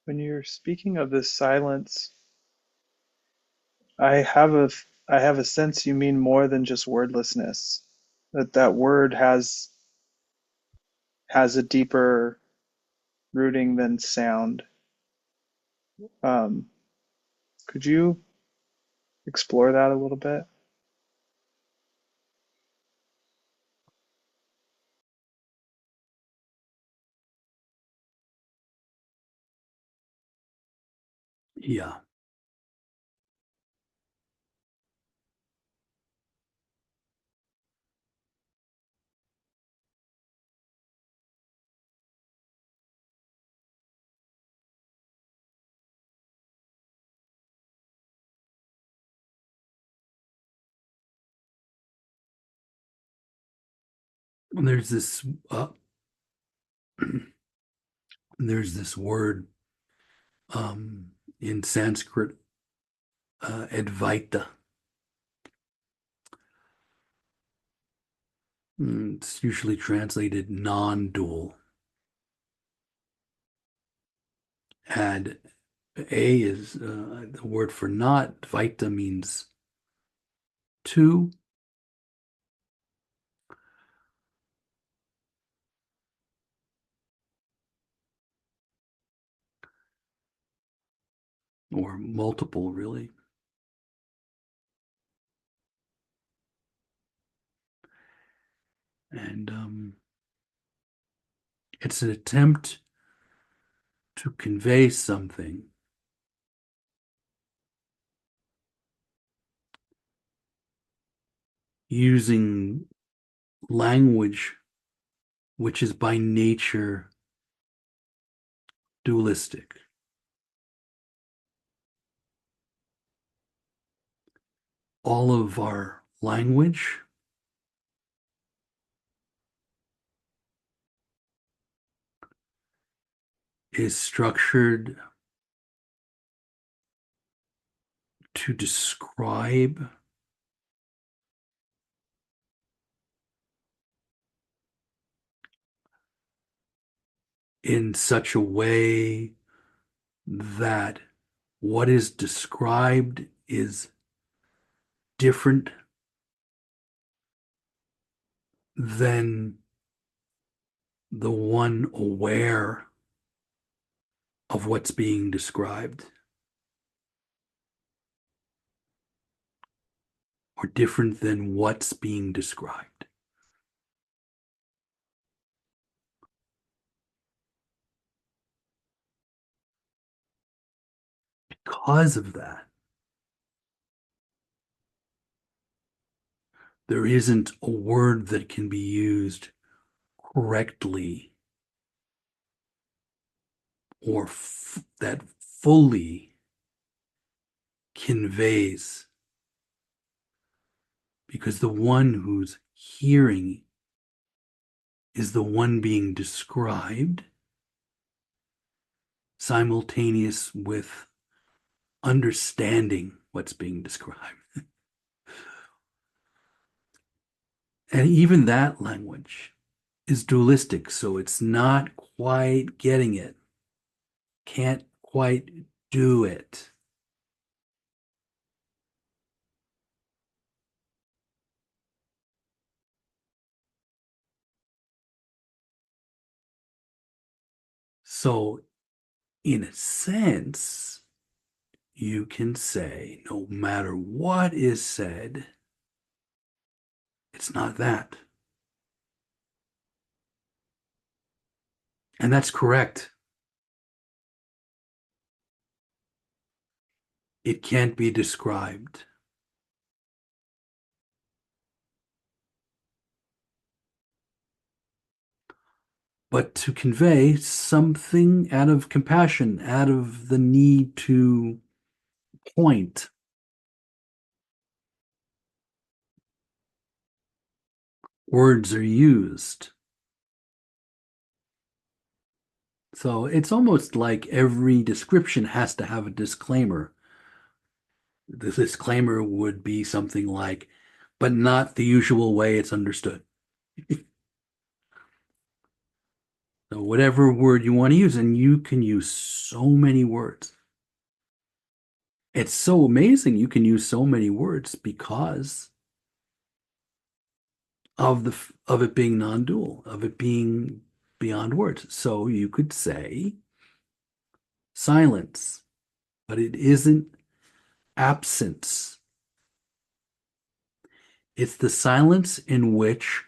When you're speaking of this silence, I have a I have a sense you mean more than just wordlessness. That word has a deeper rooting than sound. Um, could you explore that a little bit? Yeah. There's this there's this word um, in Sanskrit, Advaita. It's usually translated non-dual. And A is the word for not. Dvaita means two, or multiple, really. And it's an attempt to convey something using language which is by nature dualistic. All of our language is structured to describe in such a way that what is described is different than the one aware of what's being described, or different than what's being described. Because of that, there isn't a word that can be used correctly or that fully conveys, because the one who's hearing is the one being described, simultaneous with understanding what's being described. And even that language is dualistic, so it's not quite getting it, can't quite do it. So, in a sense, you can say no matter what is said, it's not that. And that's correct. It can't be described. But to convey something out of compassion, out of the need to point, words are used. So it's almost like every description has to have a disclaimer. The disclaimer would be something like, but not the usual way it's understood. So whatever word you want to use, and you can use so many words. It's so amazing you can use so many words because of it being non-dual, of it being beyond words. So you could say silence, but it isn't absence. It's the silence in which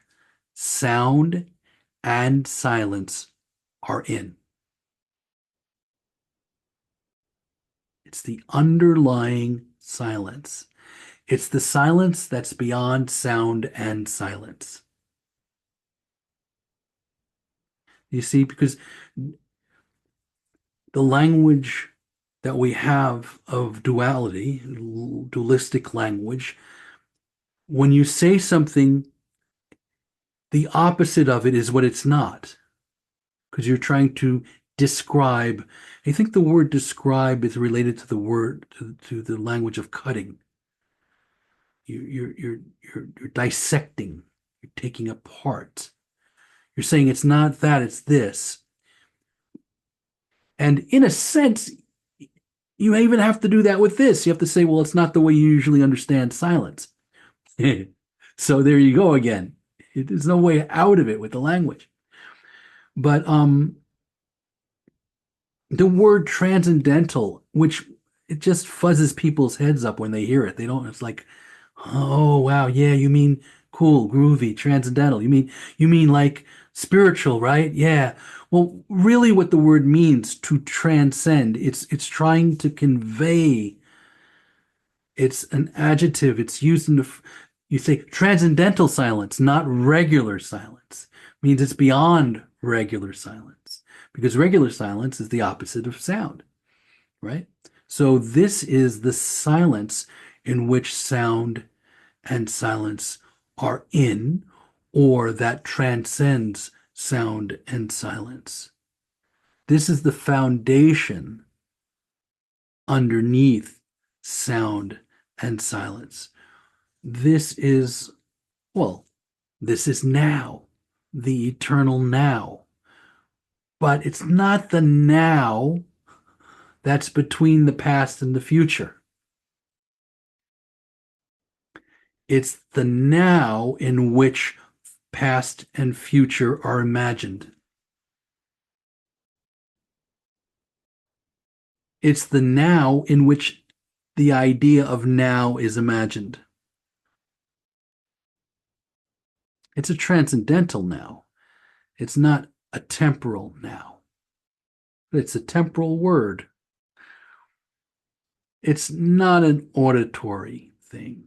sound and silence are in. It's the underlying silence. It's the silence that's beyond sound and silence. You see, because the language that we have of duality, dualistic language, when you say something, the opposite of it is what it's not, because you're trying to describe. I think the word describe is related to the word to the language of cutting. You're dissecting, you're taking apart. You're saying it's not that, it's this. And in a sense, you even have to do that with this. You have to say, well, it's not the way you usually understand silence. So there you go again. There's no way out of it with the language. But the word transcendental, which it just fuzzes people's heads up when they hear it. They don't, it's like, oh wow, yeah, you mean cool, groovy, transcendental. You mean like spiritual, right? Yeah. Well, really what the word means to transcend, it's trying to convey, it's an adjective. It's used in the you say transcendental silence, not regular silence. Means it's beyond regular silence because regular silence is the opposite of sound, right? So this is the silence in which sound and silence are in, or that transcends sound and silence. This is the foundation underneath sound and silence. This is, well, this is now, the eternal now. But it's not the now that's between the past and the future. It's the now in which past and future are imagined. It's the now in which the idea of now is imagined. It's a transcendental now. It's not a temporal now. It's a temporal word. It's not an auditory thing,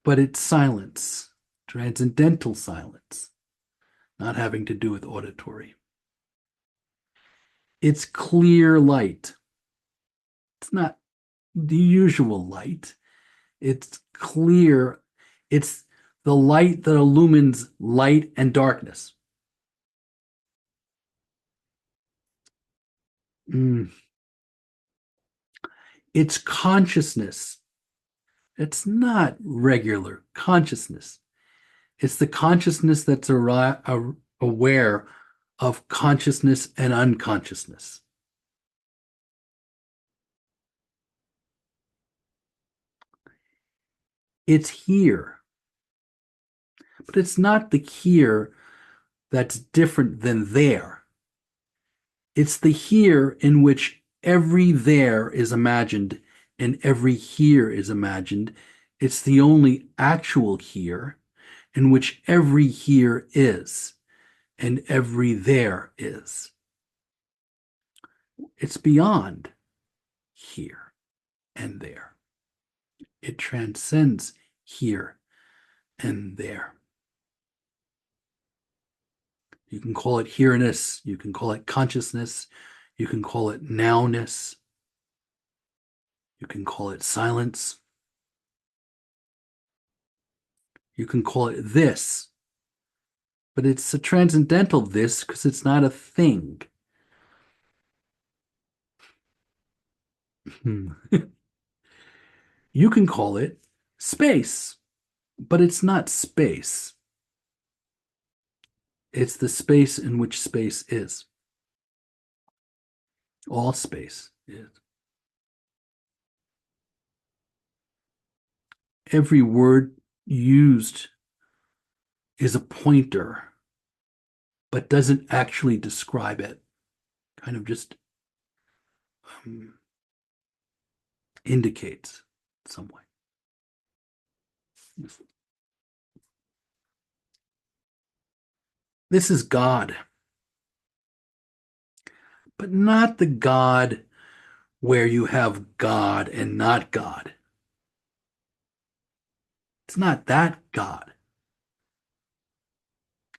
but it's silence, transcendental silence, not having to do with auditory. It's clear light. It's not the usual light. It's clear. It's the light that illumines light and darkness. Mm. It's consciousness. It's not regular consciousness. It's the consciousness that's aware of consciousness and unconsciousness. It's here, but it's not the here that's different than there. It's the here in which every there is imagined and every here is imagined. It's the only actual here in which every here is and every there is. It's beyond here and there. It transcends here and there. You can call it here-ness, you can call it consciousness, you can call it nowness, you can call it silence, you can call it this, but it's a transcendental this because it's not a thing. You can call it space, but it's not space. It's the space in which space is. All space is. Every word used is a pointer, but doesn't actually describe it. Kind of just um, indicates some way. This is God, but not the God where you have God and not God. It's not that God.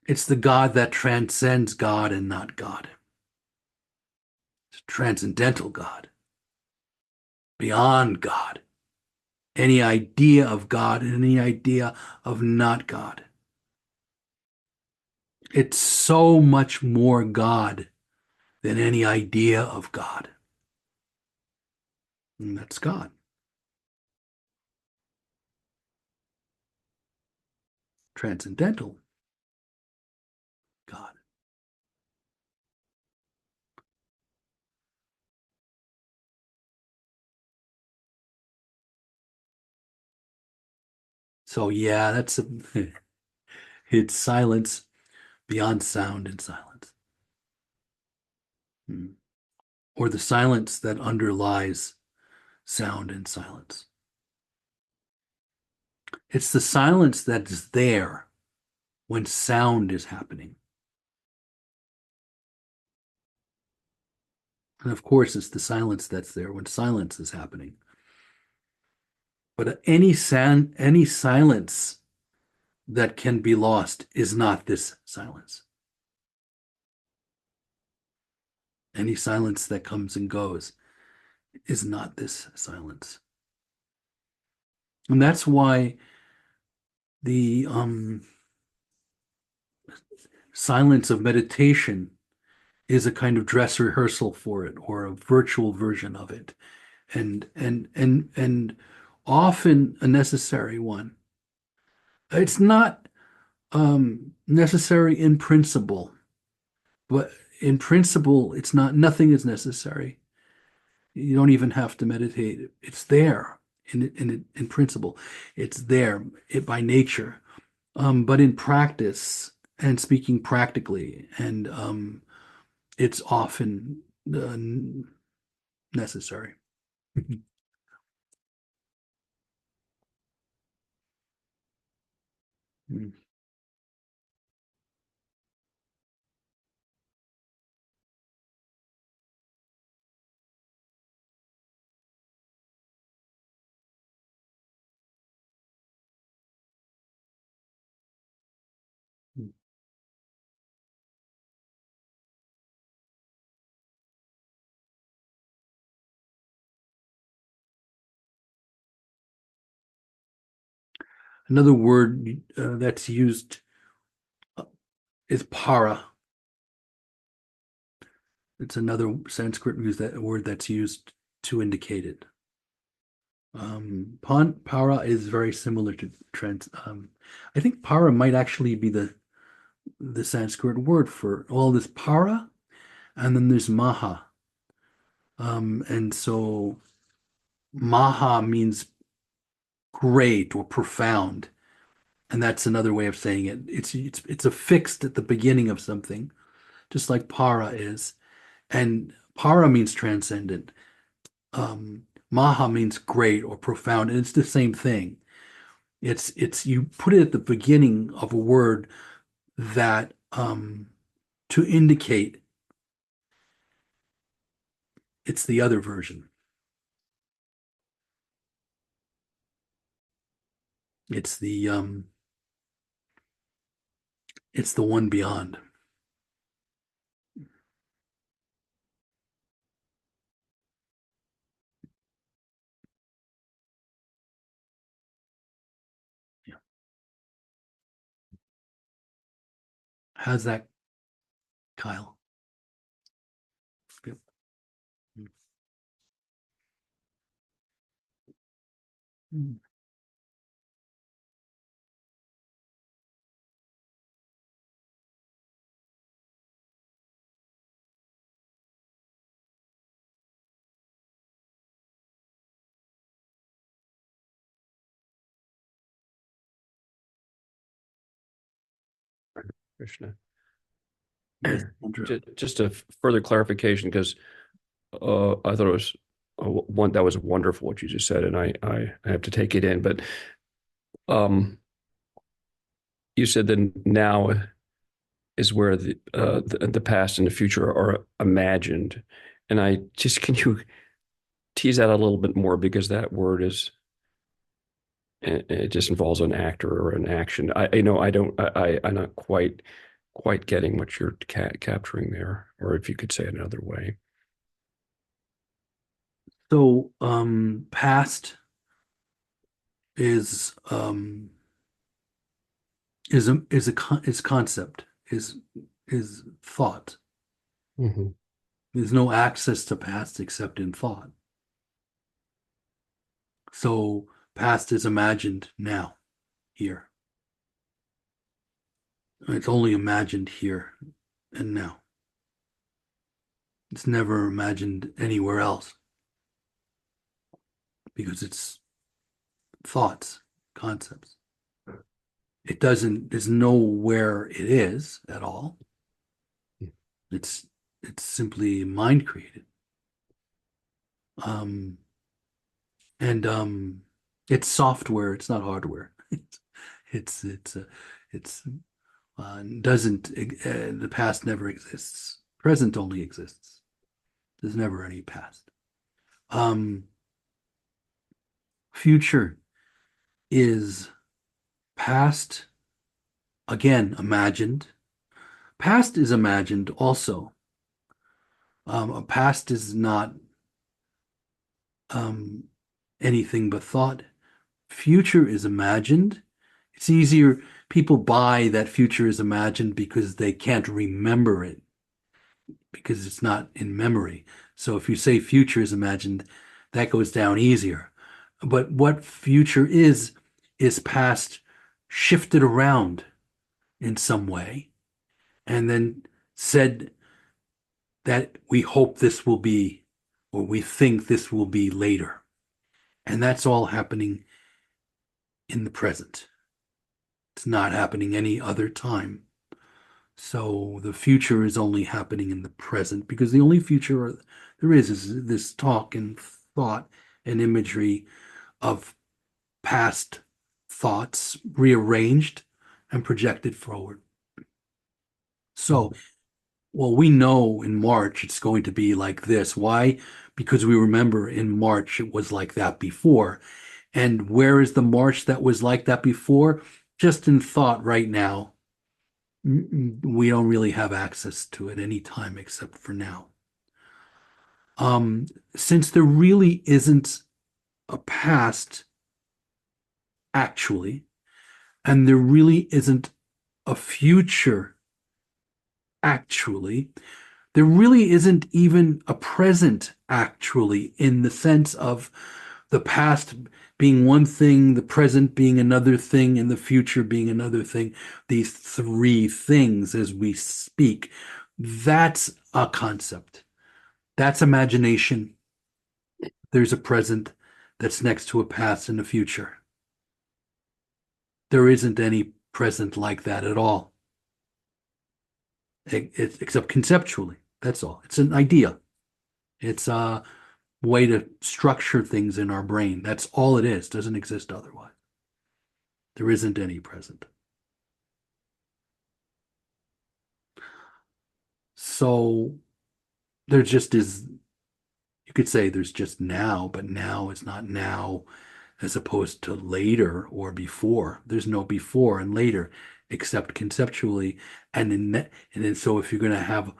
It's the God that transcends God and not God. It's a transcendental God, beyond God. Any idea of God and any idea of not God. It's so much more God than any idea of God. And that's God. Transcendental God. So yeah, that's a, it's silence beyond sound and silence. Hmm. Or the silence that underlies sound and silence. It's the silence that is there when sound is happening. And of course, it's the silence that's there when silence is happening. But any sound, any silence that can be lost is not this silence. Any silence that comes and goes is not this silence. And that's why the silence of meditation is a kind of dress rehearsal for it or a virtual version of it and often a necessary one. It's not necessary in principle, but in principle, it's not, nothing is necessary. You don't even have to meditate. It's there in principle. It's there by nature. But in practice and speaking practically, and it's often necessary. Another word that's used is para. It's another Sanskrit word that's used to indicate it. Para is very similar to trans. I think para might actually be the Sanskrit word for all this para, and then there's maha. And so maha means great or profound, and that's another way of saying it. It's affixed at the beginning of something, just like para is, and para means transcendent. Maha means great or profound, and it's the same thing. It's you put it at the beginning of a word that to indicate it's the other version. It's the one beyond. Yeah. How's that, Kyle? Yep. Mm. Krishna. Yes, Andrew. Just a further clarification, because I thought it was one that was wonderful what you just said, and I have to take it in. But um, you said that now is where the past and the future are imagined, and I just can you tease that a little bit more, because that word is it just involves an actor or an action. I know I don't I'm not quite getting what you're capturing there, or if you could say it another way. So, past is is concept, is thought. Mm-hmm. There's no access to past except in thought. So past is imagined now, here. It's only imagined here and now. It's never imagined anywhere else because it's thoughts, concepts. It doesn't, there's nowhere it is at all. It's it's simply mind created. Um, and it's software, it's not hardware. It's it's doesn't the past never exists. Present only exists. There's never any past. Um, Future is past, again, imagined. Past is imagined also. A past is not um, anything but thought. Future is imagined. It's easier. People buy that future is imagined because they can't remember it, because it's not in memory. So if you say future is imagined, that goes down easier. But what future is past shifted around in some way and then said that we hope this will be, or we think this will be later. And that's all happening in the present. It's not happening any other time. So the future is only happening in the present because the only future there is this talk and thought and imagery of past thoughts rearranged and projected forward. So, well, we know in March it's going to be like this. Why? Because we remember in March it was like that before. And where is the March that was like that before? Just in thought right now. We don't really have access to it any time except for now. Since there really isn't a past actually, and there really isn't a future actually, there really isn't even a present actually, in the sense of the past being one thing, the present being another thing, and the future being another thing. These three things as we speak, that's a concept. That's imagination. There's a present that's next to a past and a future. There isn't any present like that at all, except conceptually. That's all. It's an idea. It's a way to structure things in our brain. That's all it is. It doesn't exist otherwise. There isn't any present. So there just is, you could say there's just now, but now is not now as opposed to later or before. There's no before and later except conceptually. And then so if you're going to have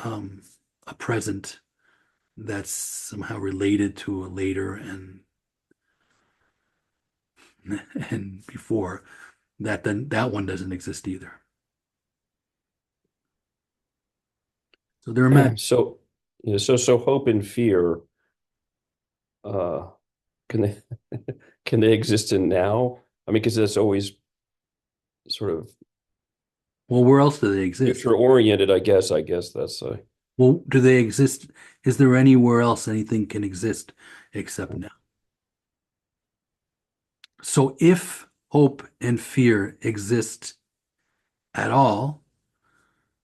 um, a present that's somehow related to a later and before, then that one doesn't exist either. So they're imagined. So, so hope and fear, uh, can they can they exist in now? I mean, because that's always sort of Well, where else do they exist? future oriented, I guess. I guess that's Well, do they exist? Is there anywhere else anything can exist except now? So if hope and fear exist at all.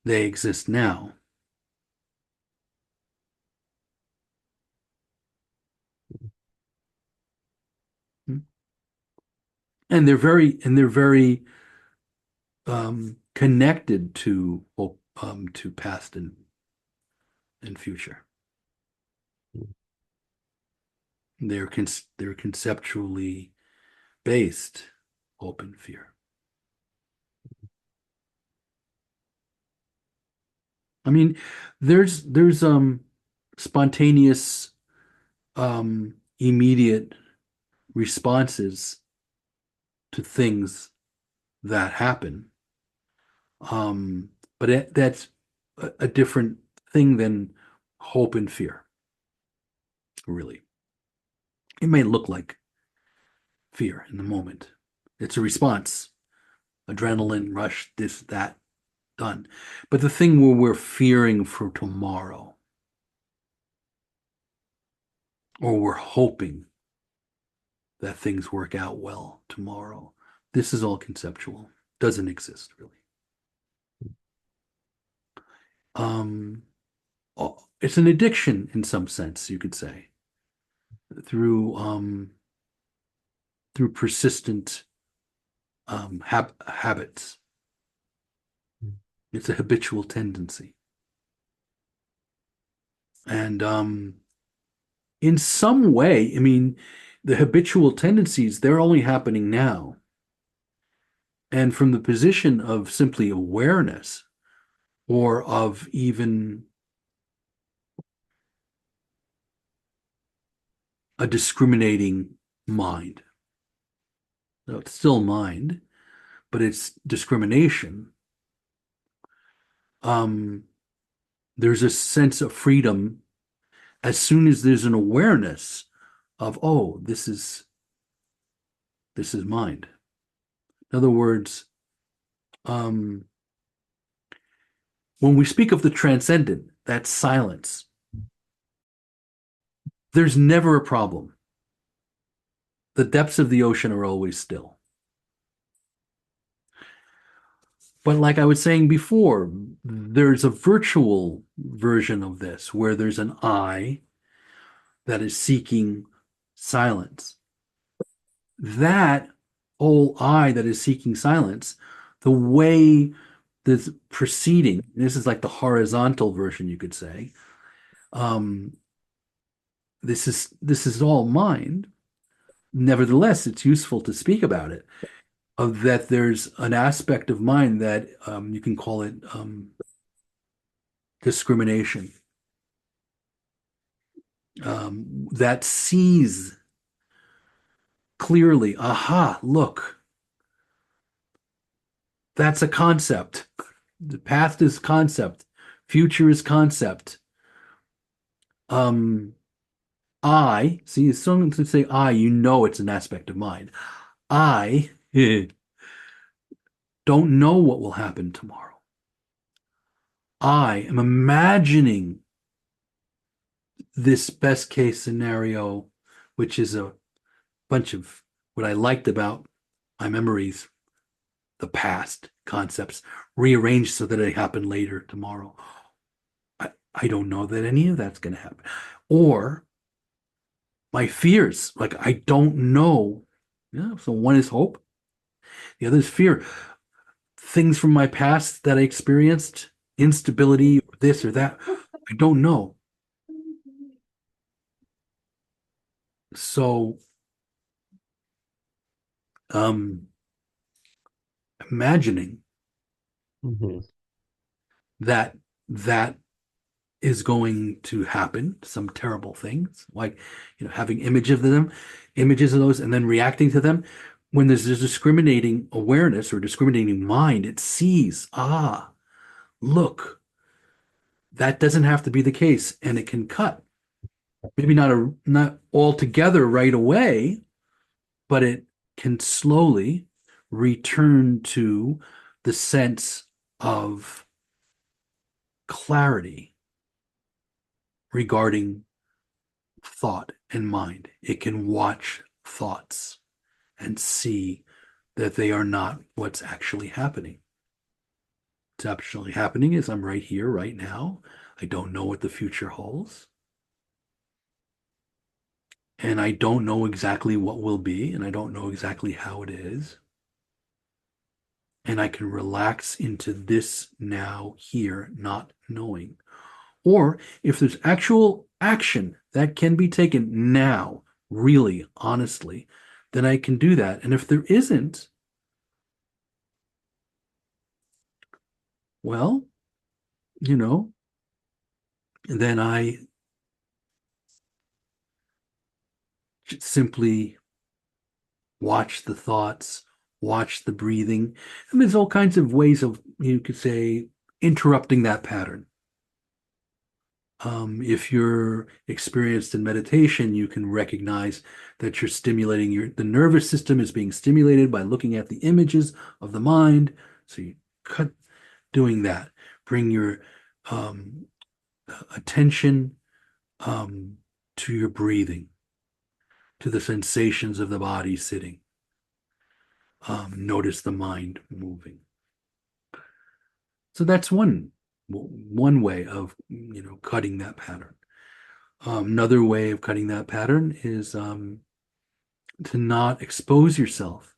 They exist now. And they're very connected to past and future. They're conceptually based, hope and fear. I mean, there's spontaneous immediate responses to things that happen. But that's a different thing than hope and fear, really. It may look like fear in the moment. It's a response, adrenaline rush, this, that, done. But the thing where we're fearing for tomorrow, or we're hoping that things work out well tomorrow, this is all conceptual, doesn't exist really. Um, it's an addiction in some sense, you could say, through persistent habits. It's a habitual tendency. And in some way, I mean, the habitual tendencies, they're only happening now. And from the position of simply awareness or of even a discriminating mind. So it's still mind, but it's discrimination. There's a sense of freedom as soon as there's an awareness of, oh, this is mind. In other words, when we speak of the transcendent, that's silence. There's never a problem. The depths of the ocean are always still. But like I was saying before, there's a virtual version of this where there's an I that is seeking silence. That whole I that is seeking silence, the way this proceeding, this is like the horizontal version, you could say. This is all mind. Nevertheless, it's useful to speak about it. Of that, there's an aspect of mind that you can call it discrimination, that sees clearly, aha, look, that's a concept. The past is concept, future is concept. I see, as soon as you say I, you know it's an aspect of mind. I don't know what will happen tomorrow. I am imagining this best case scenario, which is a bunch of what I liked about my memories, the past concepts, rearranged so that they happen later tomorrow. I don't know that any of that's going to happen. Or my fears, like I don't know. Yeah, so one is hope, the other is fear. Things from my past that I experienced, instability, or this or that, I don't know. So imagining Mm-hmm. that that is going to happen, some terrible things, like having images of those, and then reacting to them. When there's a discriminating awareness or discriminating mind, it sees, look, that doesn't have to be the case, and it can cut. Maybe not altogether right away, but it can slowly return to the sense of clarity regarding thought and mind. It can watch thoughts and see that they are not what's actually happening. What's actually happening is I'm right here, right now. I don't know what the future holds. And I don't know exactly what will be, and I don't know exactly how it is. And I can relax into this now, here, not knowing. Or if there's actual action that can be taken now, really, honestly, then I can do that. And if there isn't, well, you know, then I simply watch the thoughts, watch the breathing. And there's all kinds of ways of, you could say, interrupting that pattern. If you're experienced in meditation, you can recognize that you're stimulating the nervous system is being stimulated by looking at the images of the mind. So you cut doing that. Bring your um, attention to your breathing, to the sensations of the body sitting. Notice the mind moving. So that's one way of cutting that pattern. Another way of cutting that pattern is to not expose yourself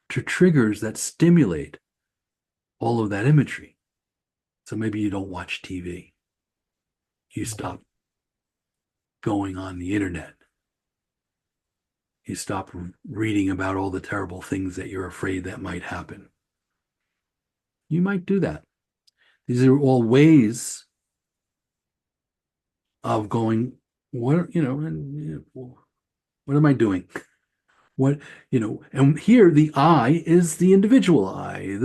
to triggers that stimulate all of that imagery. So maybe you don't watch TV. You stop going on the internet. You stop reading about all the terrible things that you're afraid that might happen. You might do that. These are all ways of going, what am I doing? What, and here the I is the individual I,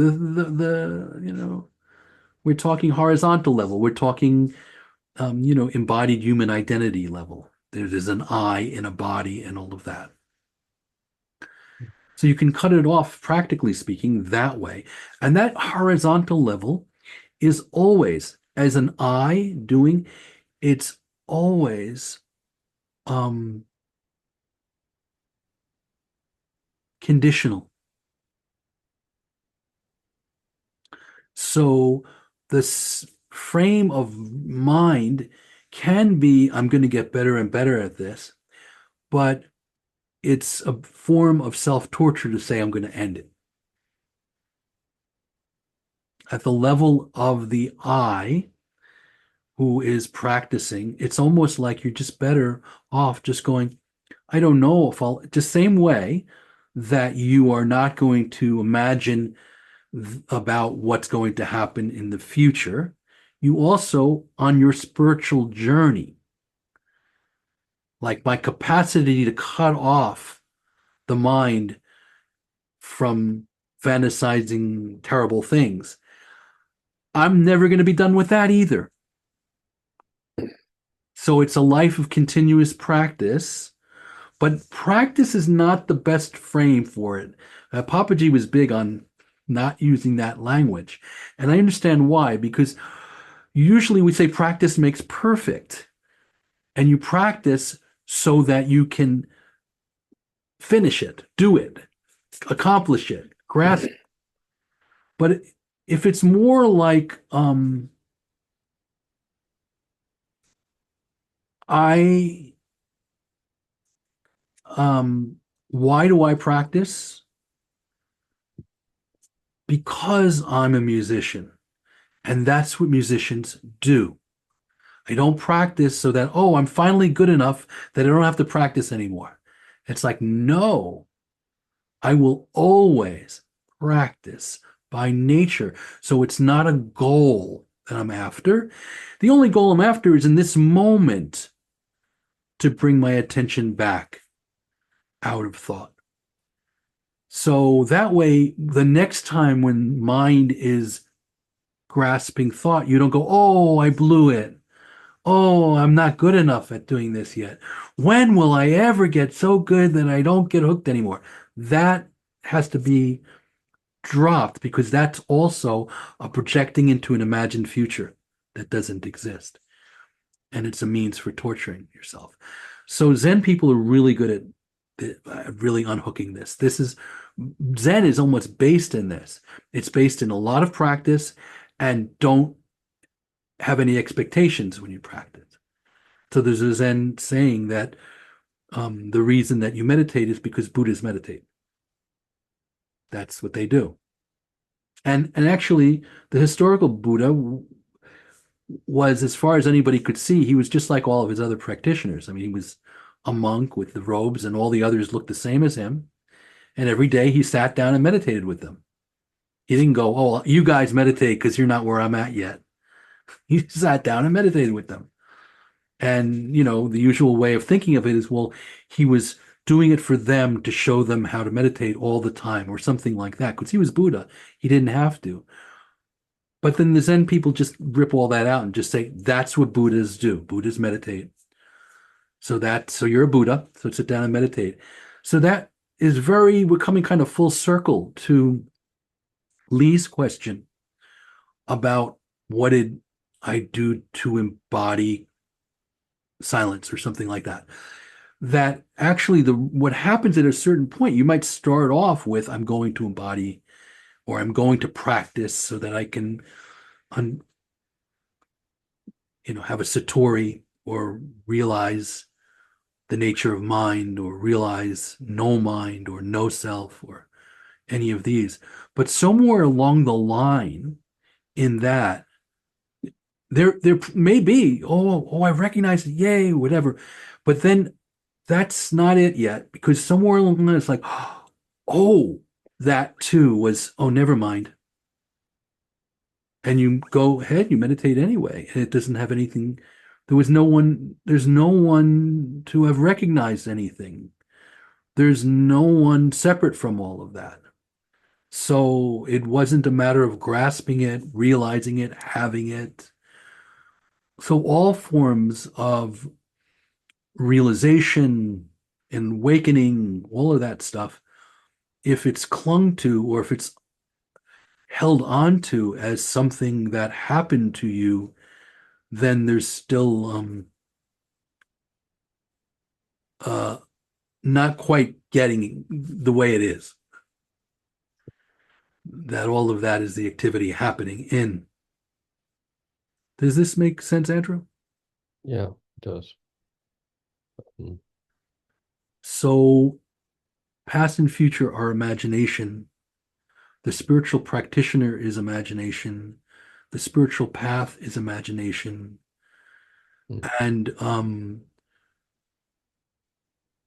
we're talking horizontal level. We're talking, embodied human identity level. There's an I in a body and all of that. So you can cut it off, practically speaking, that way. And that horizontal level is always, as an I doing, it's always conditional. So this frame of mind can be, I'm going to get better and better at this, but it's a form of self-torture to say I'm going to end it. At the level of the I who is practicing, it's almost like you're just better off just going, I don't know if I'll, the same way that you are not going to imagine about what's going to happen in the future. You also, on your spiritual journey, like my capacity to cut off the mind from fantasizing terrible things, I'm never going to be done with that either. So it's a life of continuous practice, but practice is not the best frame for it. Papaji was big on not using that language. And I understand why, because usually we say practice makes perfect. And you practice so that you can finish it, do it, accomplish it, grasp it. But if it's more like I why do I practice? Because I'm a musician. And that's what musicians do. I don't practice so that, oh, I'm finally good enough that I don't have to practice anymore. It's like, no, I will always practice by nature. So it's not a goal that I'm after. The only goal I'm after is in this moment to bring my attention back out of thought. So that way, the next time when mind is grasping thought, you don't go, oh, I blew it. Oh, I'm not good enough at doing this yet. When will I ever get so good that I don't get hooked anymore? That has to be dropped because that's also a projecting into an imagined future that doesn't exist. And it's a means for torturing yourself. So Zen people are really good at really unhooking this. Zen is almost based in this. It's based in a lot of practice and don't have any expectations when you practice. So there's a Zen saying that the reason that you meditate is because Buddhas meditate. That's what they do. And actually, the historical Buddha was, as far as anybody could see, he was just like all of his other practitioners. I mean, he was a monk with the robes, and all the others looked the same as him. And every day he sat down and meditated with them. He didn't go, "Oh, you guys meditate because you're not where I'm at yet." He sat down and meditated with them. And, the usual way of thinking of it is, well, he was doing it for them to show them how to meditate all the time or something like that. Because he was Buddha. He didn't have to. But then the Zen people just rip all that out and just say, that's what Buddhas do. Buddhas meditate. So you're a Buddha, so sit down and meditate. So that is we're coming kind of full circle to Lee's question about what did I do to embody silence or something like that. That actually what happens at a certain point, you might start off with, I'm going to embody, or I'm going to practice so that I can have a satori, or realize the nature of mind, or realize no mind or no self, or any of these. But somewhere along the line in that, there may be, I recognize it, yay, whatever. But then that's not it yet, because somewhere along the line it's like, oh, that too was, oh, never mind. And you go ahead, you meditate anyway, and it doesn't have anything. There's no one to have recognized anything. There's no one separate from all of that. So it wasn't a matter of grasping it, realizing it, having it. So all forms of realization and awakening, all of that stuff, if it's clung to, or if it's held on to as something that happened to you, then there's still uh, not quite getting the way it is. That all of that is the activity happening in. Does this make sense, Andrew? Yeah, it does. So past and future are imagination. The spiritual practitioner is imagination. The spiritual path is imagination. And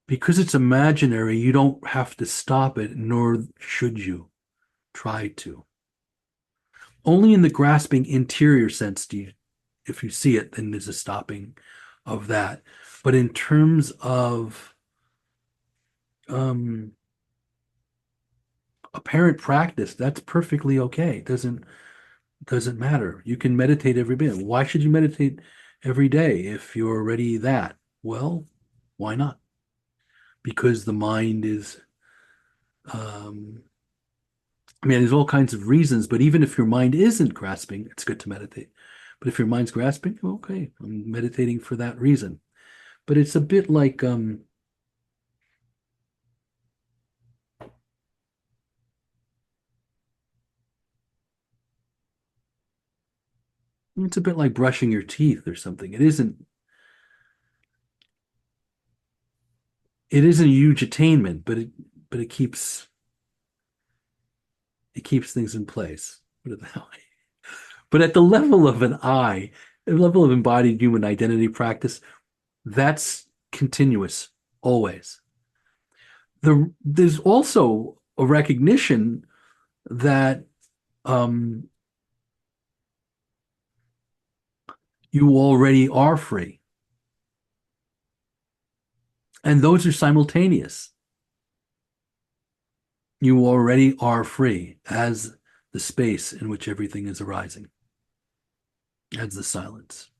because it's imaginary, you don't have to stop it, nor should you try to. Only in the grasping interior sense do you, if you see it, then there's a stopping of that. But in terms of apparent practice, that's perfectly okay. It doesn't matter. You can meditate every day. Why should you meditate every day if you're already that? Well, why not? Because the mind is, there's all kinds of reasons, but even if your mind isn't grasping, it's good to meditate. But if your mind's grasping, okay, I'm meditating for that reason. But it's a bit like, it's a bit like brushing your teeth or something. It isn't a huge attainment, but it keeps things in place. Put it that way. But at the level of the level of embodied human identity practice, that's continuous, always. There's also a recognition that you already are free. And those are simultaneous. You already are free as the space in which everything is arising, as the silence.